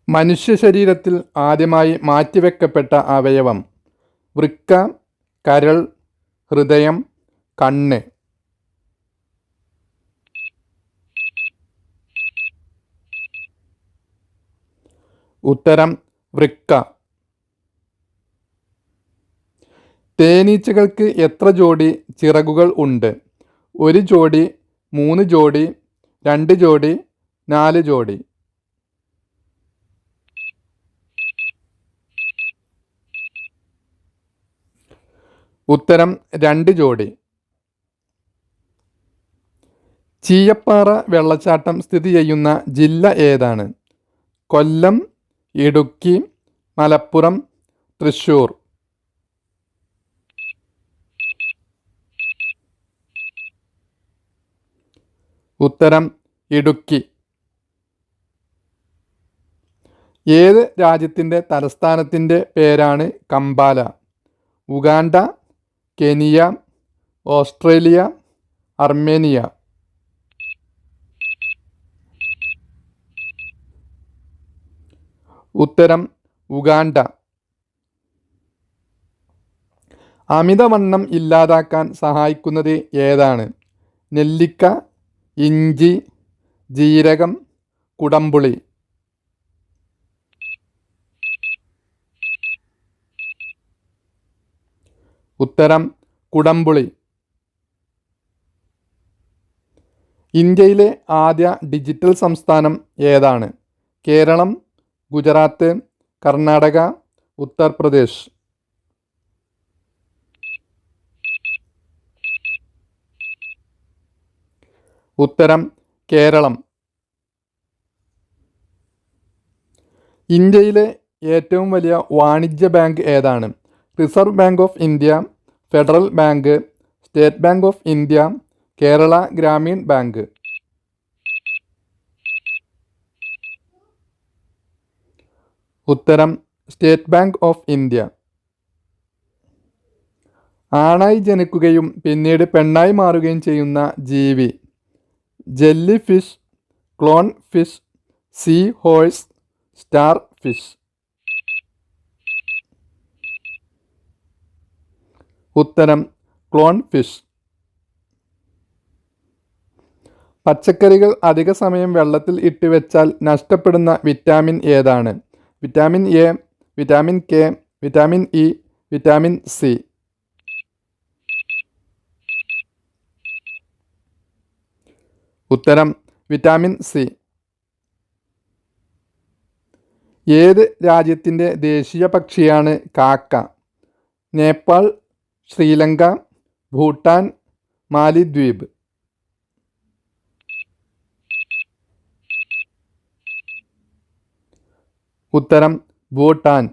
മനുഷ്യ ശരീരത്തിൽ ആദ്യമായി മാറ്റിവെക്കപ്പെട്ട അവയവം: വൃക്ക, കരൾ, ഹൃദയം, കണ്ണ്. ഉത്തരം വൃക്ക. തേനീച്ചകൾക്ക് എത്ര ജോഡി ചിറകുകൾ ഉണ്ട്? 1 ജോഡി, 3 ജോഡി, 2 ജോഡി, 4 ജോഡി. ഉത്തരം 2 ജോഡി. ചീയപ്പാറ വെള്ളച്ചാട്ടം സ്ഥിതി ചെയ്യുന്ന ജില്ല ഏതാണ്? കൊല്ലം, ഇടുക്കി, മലപ്പുറം, തൃശ്ശൂർ. ഉത്തരം ഇടുക്കി. ഏത് രാജ്യത്തിൻ്റെ തലസ്ഥാനത്തിൻ്റെ പേരാണ് Kampala? Uganda, Kenya, Australia, Armenia. ഉത്തരം ഉഗാണ്ട. അമിതവണ്ണം ഇല്ലാതാക്കാൻ സഹായിക്കുന്നത് ഏതാണ്? നെല്ലിക്ക, ഇഞ്ചി, ജീരകം, കുടംപുളി. ഉത്തരം കുടംപുളി. ഇന്ത്യയിലെ ആദ്യ ഡിജിറ്റൽ സംസ്ഥാനം ഏതാണ്? കേരളം, ഗുജറാത്ത്, കർണാടക, ഉത്തർപ്രദേശ്. ഉത്തരം കേരളം. ഇന്ത്യയിലെ ഏറ്റവും വലിയ വാണിജ്യ ബാങ്ക് ഏതാണ്? Reserve Bank of India, Federal Bank, State Bank of India, Kerala Gramin bank. ഉത്തരം സ്റ്റേറ്റ് ബാങ്ക് ഓഫ് ഇന്ത്യ. ആണായി ജനിക്കുകയും പിന്നീട് പെണ്ണായി മാറുകയും ചെയ്യുന്ന ജീവി: jellyfish, clownfish, seahorse, starfish. ഉത്തരം ക്ലോൺ ഫിഷ്. പച്ചക്കറികൾ അധിക സമയം വെള്ളത്തിൽ ഇട്ട് വെച്ചാൽ നഷ്ടപ്പെടുന്ന വിറ്റാമിൻ ഏതാണ്? Vitamin A, vitamin K, vitamin E, vitamin C. ഉത്തരം വിറ്റാമിൻ സി. ഏത് രാജ്യത്തിൻ്റെ ദേശീയ പക്ഷിയാണ് കാക്ക? നേപ്പാൾ, ശ്രീലങ്ക, ഭൂട്ടാൻ, മാലിദ്വീപ്. ഉത്തരം ഭൂട്ടാൻ.